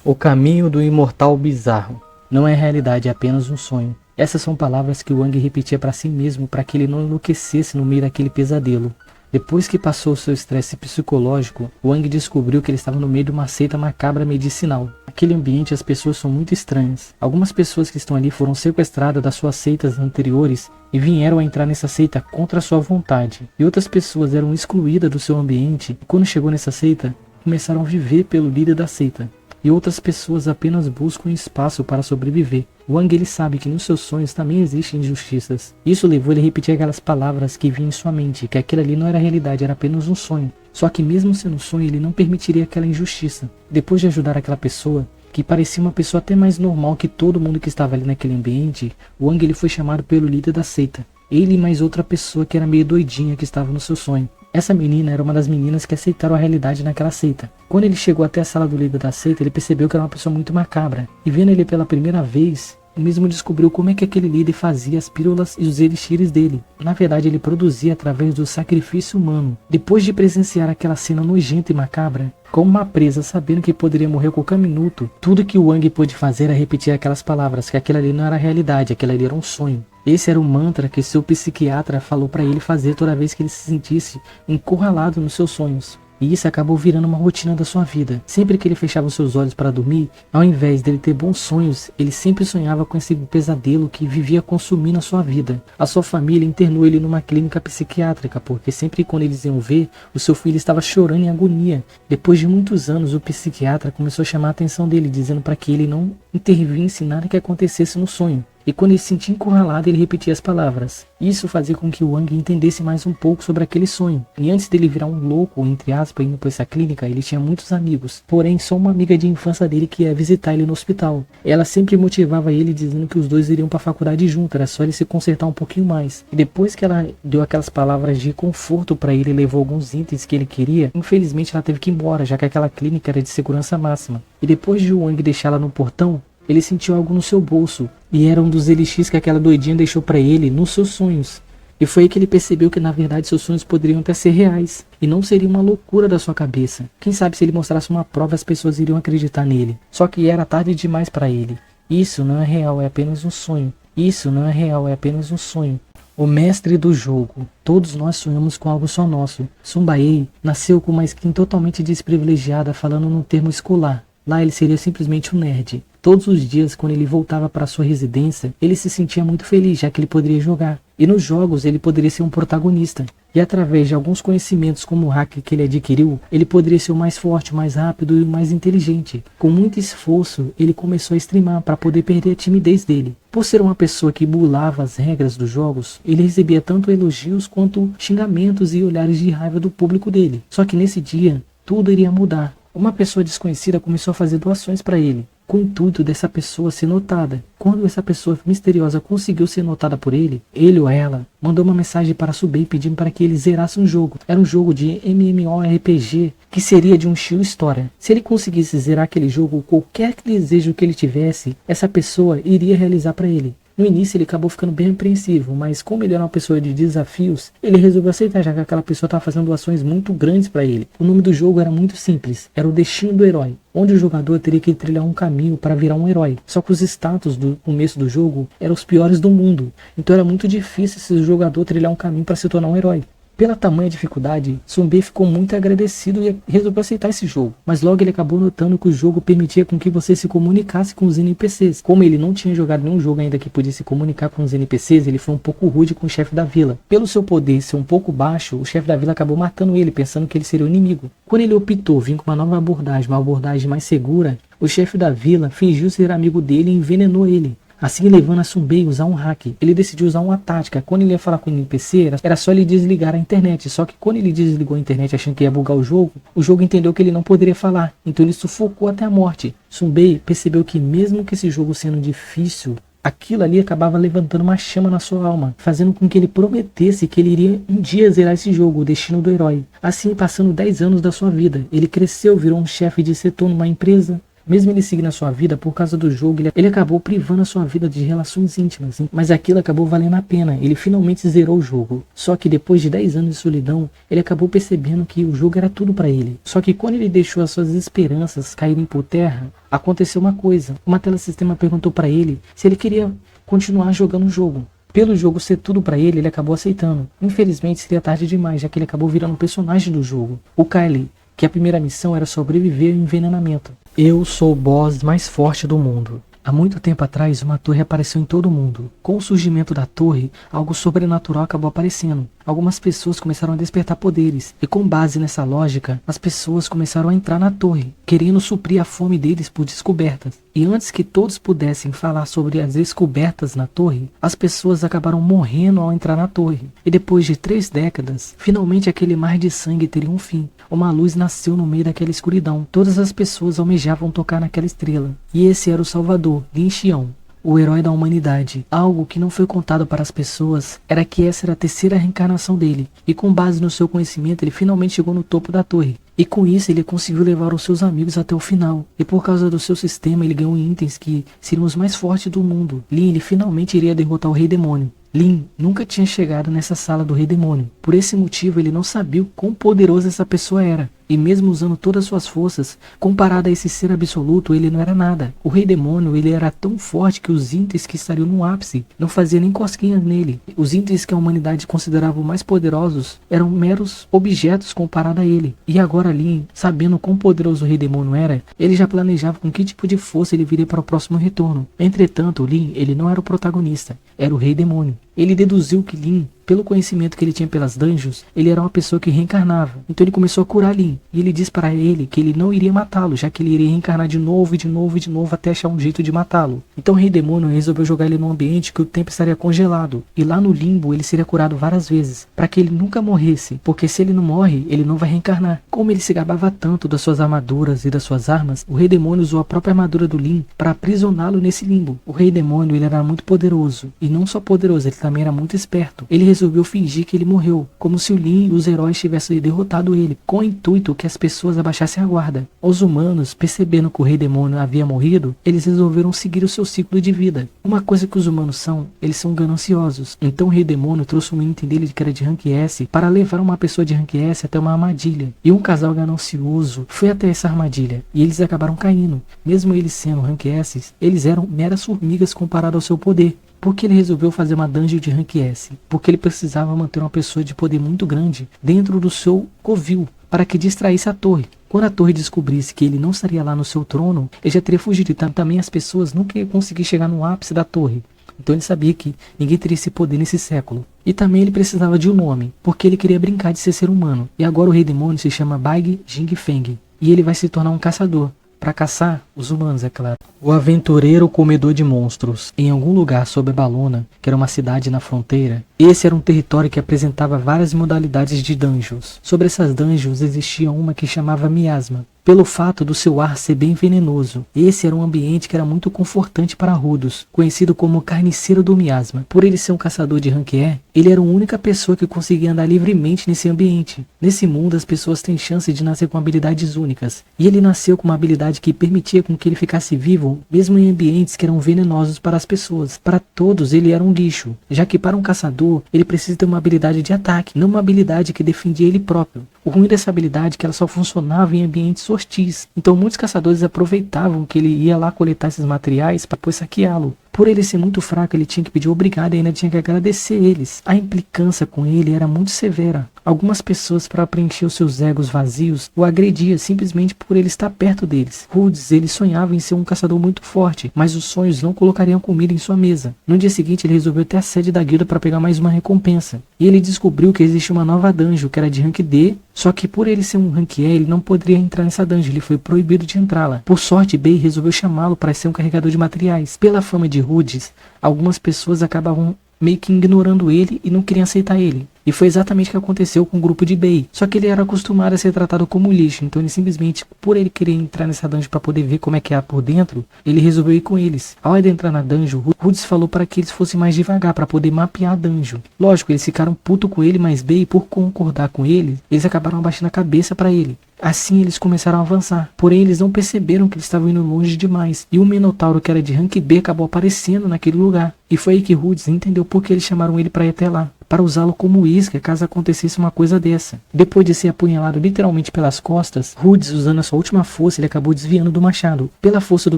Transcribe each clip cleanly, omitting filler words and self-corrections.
O caminho do imortal bizarro. Não é realidade, é apenas um sonho. Essas são palavras que o Wang repetia para si mesmo para que ele não enlouquecesse no meio daquele pesadelo. Depois que passou seu estresse psicológico, Wang descobriu que ele estava no meio de uma seita macabra medicinal. Naquele ambiente as pessoas são muito estranhas. Algumas pessoas que estão ali foram sequestradas das suas seitas anteriores e vieram a entrar nessa seita contra a sua vontade. E outras pessoas eram excluídas do seu ambiente e quando chegou nessa seita, começaram a viver pelo líder da seita. E outras pessoas apenas buscam espaço para sobreviver. Wang ele sabe que nos seus sonhos também existem injustiças. Isso levou ele a repetir aquelas palavras que vinham em sua mente, que aquilo ali não era realidade, era apenas um sonho. Só que mesmo sendo um sonho, ele não permitiria aquela injustiça. Depois de ajudar aquela pessoa, que parecia uma pessoa até mais normal que todo mundo que estava ali naquele ambiente, Wang ele foi chamado pelo líder da seita. Ele e mais outra pessoa que era meio doidinha que estava no seu sonho. Essa menina era uma das meninas que aceitaram a realidade naquela seita. Quando ele chegou até a sala do líder da seita, ele percebeu que era uma pessoa muito macabra. E vendo ele pela primeira vez, ele mesmo descobriu como é que aquele líder fazia as pílulas e os elixires dele. Na verdade, ele produzia através do sacrifício humano. Depois de presenciar aquela cena nojenta e macabra, como uma presa sabendo que poderia morrer a qualquer minuto, tudo que o Wang pôde fazer era repetir aquelas palavras, que aquilo ali não era realidade, aquilo ali era um sonho. Esse era o mantra que seu psiquiatra falou para ele fazer toda vez que ele se sentisse encurralado nos seus sonhos. E isso acabou virando uma rotina da sua vida. Sempre que ele fechava os seus olhos para dormir, ao invés dele ter bons sonhos, ele sempre sonhava com esse pesadelo que vivia consumindo a sua vida. A sua família internou ele numa clínica psiquiátrica, porque sempre quando eles iam ver, o seu filho estava chorando em agonia. Depois de muitos anos, o psiquiatra começou a chamar a atenção dele, dizendo para que ele não intervisse em nada que acontecesse no sonho. E quando ele se sentia encurralado, ele repetia as palavras. Isso fazia com que o Wang entendesse mais um pouco sobre aquele sonho. E antes dele virar um louco, entre aspas, indo para essa clínica, ele tinha muitos amigos. Porém, só uma amiga de infância dele que ia visitar ele no hospital. Ela sempre motivava ele, dizendo que os dois iriam para a faculdade juntos, era só ele se consertar um pouquinho mais. E depois que ela deu aquelas palavras de conforto para ele e levou alguns itens que ele queria, infelizmente ela teve que ir embora, já que aquela clínica era de segurança máxima. E depois de o Wang deixá-la no portão, ele sentiu algo no seu bolso, e era um dos elixires que aquela doidinha deixou para ele nos seus sonhos. E foi aí que ele percebeu que na verdade seus sonhos poderiam até ser reais, e não seria uma loucura da sua cabeça. Quem sabe se ele mostrasse uma prova as pessoas iriam acreditar nele. Só que era tarde demais para ele. Isso não é real, é apenas um sonho. Isso não é real, é apenas um sonho. O mestre do jogo. Todos nós sonhamos com algo só nosso. Sun Baei nasceu com uma skin totalmente desprivilegiada, falando no termo escolar. Lá ele seria simplesmente um nerd. Todos os dias, quando ele voltava para sua residência, ele se sentia muito feliz, já que ele poderia jogar. E nos jogos, ele poderia ser um protagonista. E através de alguns conhecimentos como o hack que ele adquiriu, ele poderia ser o mais forte, o mais rápido e o mais inteligente. Com muito esforço, ele começou a streamar para poder perder a timidez dele. Por ser uma pessoa que burlava as regras dos jogos, ele recebia tanto elogios quanto xingamentos e olhares de raiva do público dele. Só que nesse dia, tudo iria mudar. Uma pessoa desconhecida começou a fazer doações para ele, com o intuito dessa pessoa ser notada. Quando essa pessoa misteriosa conseguiu ser notada por ele ou ela, mandou uma mensagem para Subei pedindo para que ele zerasse um jogo. Era um jogo de MMORPG, que seria de um estilo história. Se ele conseguisse zerar aquele jogo, qualquer desejo que ele tivesse, essa pessoa iria realizar para ele. No início ele acabou ficando bem apreensivo, mas como ele era uma pessoa de desafios, ele resolveu aceitar, já que aquela pessoa estava fazendo doações muito grandes para ele. O nome do jogo era muito simples, era o Destino do Herói, onde o jogador teria que trilhar um caminho para virar um herói. Só que os status do começo do jogo eram os piores do mundo, então era muito difícil esse jogador trilhar um caminho para se tornar um herói. Pela tamanha dificuldade, Sun Baei ficou muito agradecido e resolveu aceitar esse jogo. Mas logo ele acabou notando que o jogo permitia com que você se comunicasse com os NPCs. Como ele não tinha jogado nenhum jogo ainda que podia se comunicar com os NPCs, ele foi um pouco rude com o chefe da vila. Pelo seu poder ser um pouco baixo, o chefe da vila acabou matando ele, pensando que ele seria o inimigo. Quando ele optou vir com uma nova abordagem, uma abordagem mais segura, o chefe da vila fingiu ser amigo dele e envenenou ele. Assim levando a Sun Baei a usar um hack. Ele decidiu usar uma tática. Quando ele ia falar com o NPC, era só ele desligar a internet. Só que quando ele desligou a internet achando que ia bugar o jogo entendeu que ele não poderia falar. Então ele sufocou até a morte. Sun Baei percebeu que mesmo que esse jogo sendo difícil, aquilo ali acabava levantando uma chama na sua alma, fazendo com que ele prometesse que ele iria um dia zerar esse jogo, o Destino do Herói. Assim, passando 10 anos da sua vida, ele cresceu, virou um chefe de setor numa empresa. Mesmo ele seguindo a sua vida por causa do jogo, ele acabou privando a sua vida de relações íntimas, mas aquilo acabou valendo a pena. Ele finalmente zerou o jogo. Só que depois de 10 anos de solidão, ele acabou percebendo que o jogo era tudo para ele. Só que quando ele deixou as suas esperanças caírem por terra, aconteceu uma coisa. Uma telesistema perguntou para ele se ele queria continuar jogando o jogo. Pelo jogo ser tudo pra ele, ele acabou aceitando. Infelizmente seria tarde demais, já que ele acabou virando um personagem do jogo, o Kylie, que a primeira missão era sobreviver ao envenenamento. Eu sou o boss mais forte do mundo. Há muito tempo atrás, uma torre apareceu em todo o mundo. Com o surgimento da torre, algo sobrenatural acabou aparecendo. Algumas pessoas começaram a despertar poderes, e com base nessa lógica, as pessoas começaram a entrar na torre, querendo suprir a fome deles por descobertas. E antes que todos pudessem falar sobre as descobertas na torre, as pessoas acabaram morrendo ao entrar na torre. E depois de 3 décadas, finalmente aquele mar de sangue teria um fim. Uma luz nasceu no meio daquela escuridão. Todas as pessoas almejavam tocar naquela estrela. E esse era o Salvador, Lin Xiao, o herói da humanidade. Algo que não foi contado para as pessoas era que essa era a 3ª reencarnação dele. E com base no seu conhecimento, ele finalmente chegou no topo da torre. E com isso ele conseguiu levar os seus amigos até o final. E por causa do seu sistema ele ganhou itens que seriam os mais fortes do mundo. Lin, ele finalmente iria derrotar o Rei Demônio. Lin nunca tinha chegado nessa sala do Rei Demônio. Por esse motivo ele não sabia o quão poderoso essa pessoa era. E mesmo usando todas suas forças, comparado a esse ser absoluto, ele não era nada. O Rei Demônio, ele era tão forte que os itens que estariam no ápice não faziam nem cosquinhas nele. Os itens que a humanidade considerava mais poderosos eram meros objetos comparado a ele. E agora Lin, sabendo quão poderoso o Rei Demônio era, ele já planejava com que tipo de força ele viria para o próximo retorno. Entretanto, Lin, ele não era o protagonista, era o Rei Demônio. Ele deduziu que Lin, pelo conhecimento que ele tinha pelas dungeons, ele era uma pessoa que reencarnava. Então ele começou a curar Lin. E ele disse para ele que ele não iria matá-lo, já que ele iria reencarnar de novo, e de novo, e de novo, até achar um jeito de matá-lo. Então o Rei Demônio resolveu jogar ele num ambiente que o tempo estaria congelado. E lá no limbo ele seria curado várias vezes, para que ele nunca morresse. Porque se ele não morre, ele não vai reencarnar. Como ele se gabava tanto das suas armaduras e das suas armas, o Rei Demônio usou a própria armadura do Lin para aprisioná-lo nesse limbo. O Rei Demônio, ele era muito poderoso. E não só poderoso, ele também era muito esperto. Ele resolveu fingir que ele morreu, como se o Lin e os heróis tivessem derrotado ele, com o intuito que as pessoas abaixassem a guarda. Os humanos, percebendo que o Rei Demônio havia morrido, eles resolveram seguir o seu ciclo de vida. Uma coisa que os humanos são, eles são gananciosos. Então o Rei Demônio trouxe um item dele que era de rank S para levar uma pessoa de rank S até uma armadilha. E um casal ganancioso foi até essa armadilha, e eles acabaram caindo. Mesmo eles sendo rank S, eles eram meras formigas comparado ao seu poder. Por que ele resolveu fazer uma dungeon de rank S? Porque ele precisava manter uma pessoa de poder muito grande dentro do seu covil, para que distraísse a torre. Quando a torre descobrisse que ele não estaria lá no seu trono, ele já teria fugido. E também as pessoas nunca iam conseguir chegar no ápice da torre. Então ele sabia que ninguém teria esse poder nesse século. E também ele precisava de um nome, porque ele queria brincar de ser humano. E agora o Rei Demônio se chama Bai Jingfeng. E ele vai se tornar um caçador. Para caçar os humanos, é claro. O aventureiro comedor de monstros. Em algum lugar sob a Balona, que era uma cidade na fronteira, esse era um território que apresentava várias modalidades de dungeons. Sobre essas dungeons existia uma que chamava Miasma, pelo fato do seu ar ser bem venenoso. Esse era um ambiente que era muito confortante para rudos, conhecido como Carniceiro do Miasma. Por ele ser um caçador de rank E, ele era a única pessoa que conseguia andar livremente nesse ambiente. Nesse mundo as pessoas têm chance de nascer com habilidades únicas, e ele nasceu com uma habilidade que permitia com que ele ficasse vivo, mesmo em ambientes que eram venenosos para as pessoas. Para todos ele era um lixo, já que para um caçador ele precisa ter uma habilidade de ataque, não uma habilidade que defendia ele próprio. O ruim dessa habilidade é que ela só funcionava em ambientes hostis, então muitos caçadores aproveitavam que ele ia lá coletar esses materiais para depois saqueá-lo. Por ele ser muito fraco, ele tinha que pedir obrigado e ainda tinha que agradecer eles. A implicância com ele era muito severa. Algumas pessoas, para preencher os seus egos vazios, o agrediam simplesmente por ele estar perto deles. Rudes, ele sonhava em ser um caçador muito forte, mas os sonhos não colocariam comida em sua mesa. No dia seguinte, ele resolveu ter a sede da guilda para pegar mais uma recompensa. E ele descobriu que existia uma nova dungeon, que era de rank D, só que por ele ser um rank E, ele não poderia entrar nessa dungeon, ele foi proibido de entrá-la. Por sorte, Bei resolveu chamá-lo para ser um carregador de materiais. Pela fama de rudes, algumas pessoas acabavam meio que ignorando ele e não queriam aceitar ele. E foi exatamente o que aconteceu com o grupo de Bei. Só que ele era acostumado a ser tratado como lixo, então ele simplesmente, por ele querer entrar nessa dungeon para poder ver como é que é por dentro, ele resolveu ir com eles. Ao adentrar na dungeon, Rhodes falou para que eles fossem mais devagar para poder mapear a dungeon. Lógico, eles ficaram puto com ele, mas Bei, por concordar com ele, eles acabaram abaixando a cabeça para ele. Assim eles começaram a avançar, porém eles não perceberam que eles estavam indo longe demais, e o Minotauro, que era de rank B, acabou aparecendo naquele lugar. E foi aí que Rhodes entendeu por que eles chamaram ele para ir até lá, para usá-lo como isca caso acontecesse uma coisa dessa. Depois de ser apunhalado literalmente pelas costas, Rhodes, usando a sua última força, ele acabou desviando do machado. Pela força do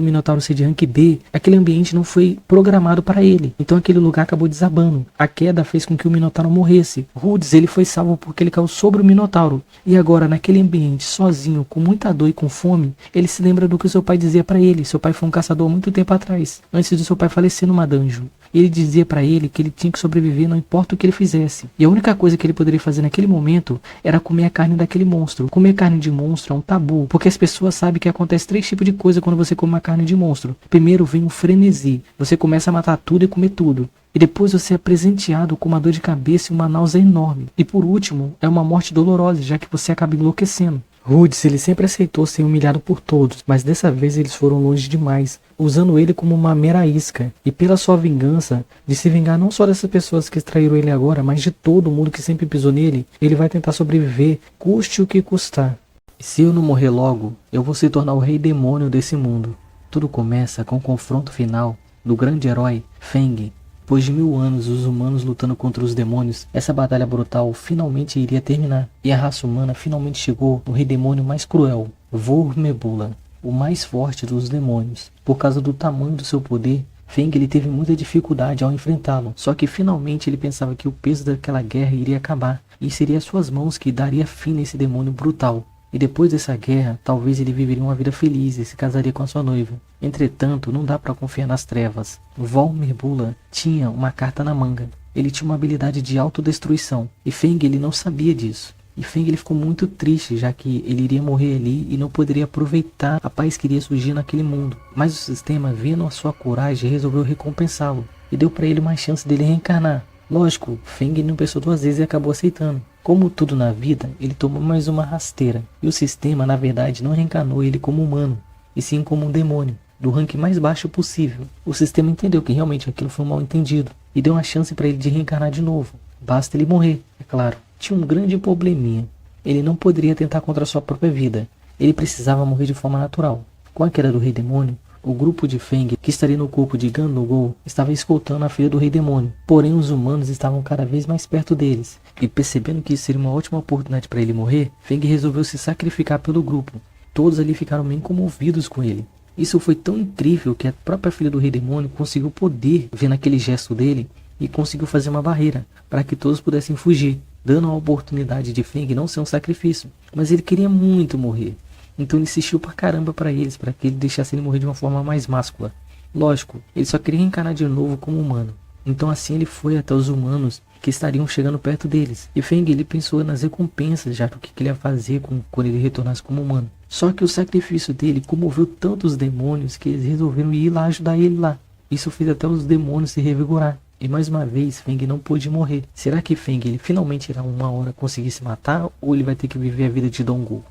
Minotauro ser de rank B, aquele ambiente não foi programado para ele, então aquele lugar acabou desabando. A queda fez com que o Minotauro morresse. Rhodes, ele foi salvo porque ele caiu sobre o Minotauro, e agora naquele ambiente, sozinho, com muita dor e com fome, ele se lembra do que seu pai dizia para ele. Seu pai foi um caçador há muito tempo atrás, antes de seu pai falecer numa dungeon. Ele dizia para ele que ele tinha que sobreviver não importa o que ele fizesse. E a única coisa que ele poderia fazer naquele momento era comer a carne daquele monstro. Comer carne de monstro é um tabu, porque as pessoas sabem que acontece 3 tipos de coisa quando você come uma carne de monstro. Primeiro vem um frenesi. Você começa a matar tudo e comer tudo. E depois você é presenteado com uma dor de cabeça e uma náusea enorme. E por último, é uma morte dolorosa, já que você acaba enlouquecendo. Rhodes, ele sempre aceitou ser humilhado por todos, mas dessa vez eles foram longe demais, usando ele como uma mera isca. E pela sua vingança, de se vingar não só dessas pessoas que extraíram ele agora, mas de todo mundo que sempre pisou nele, ele vai tentar sobreviver, custe o que custar. E se eu não morrer logo, eu vou se tornar o rei demônio desse mundo. Tudo começa com o confronto final do grande herói Feng. Depois de 1000 anos, os humanos lutando contra os demônios, essa batalha brutal finalmente iria terminar. E a raça humana finalmente chegou no rei demônio mais cruel, Vormebula, o mais forte dos demônios. Por causa do tamanho do seu poder, Feng ele teve muita dificuldade ao enfrentá-lo. Só que finalmente ele pensava que o peso daquela guerra iria acabar, e seria suas mãos que daria fim nesse demônio brutal. E depois dessa guerra, talvez ele viveria uma vida feliz e se casaria com a sua noiva. Entretanto, não dá para confiar nas trevas. Vormebula tinha uma carta na manga. Ele tinha uma habilidade de autodestruição. E Feng ele não sabia disso. E Feng ele ficou muito triste, já que ele iria morrer ali e não poderia aproveitar a paz que iria surgir naquele mundo. Mas o sistema, vendo a sua coragem, resolveu recompensá-lo. E deu para ele uma chance dele reencarnar. Lógico, Feng não pensou 2 vezes e acabou aceitando. Como tudo na vida, ele tomou mais uma rasteira. E o sistema, na verdade, não reencarnou ele como humano, e sim como um demônio, do rank mais baixo possível. O sistema entendeu que realmente aquilo foi um mal entendido, e deu uma chance para ele de reencarnar de novo. Basta ele morrer, é claro. Tinha um grande probleminha. Ele não poderia tentar contra a sua própria vida. Ele precisava morrer de forma natural. Com a queda do Rei Demônio, o grupo de Feng, que estaria no corpo de Gandogol, estava escoltando a filha do Rei Demônio. Porém, os humanos estavam cada vez mais perto deles. E percebendo que isso seria uma ótima oportunidade para ele morrer, Feng resolveu se sacrificar pelo grupo. Todos ali ficaram bem comovidos com ele. Isso foi tão incrível que a própria filha do Rei Demônio conseguiu poder ver naquele gesto dele e conseguiu fazer uma barreira para que todos pudessem fugir, dando a oportunidade de Feng não ser um sacrifício. Mas ele queria muito morrer. Então ele insistiu pra caramba pra eles, para que ele deixasse ele morrer de uma forma mais máscula. Lógico, ele só queria reencarnar de novo como humano. Então assim ele foi até os humanos que estariam chegando perto deles. E Feng ele pensou nas recompensas, já do que ele ia fazer quando ele retornasse como humano. Só que o sacrifício dele comoveu tantos demônios que eles resolveram ir lá ajudar ele lá. Isso fez até os demônios se revigorar. E mais uma vez, Feng não pôde morrer. Será que Feng ele finalmente irá uma hora conseguir se matar, ou ele vai ter que viver a vida de Dongul?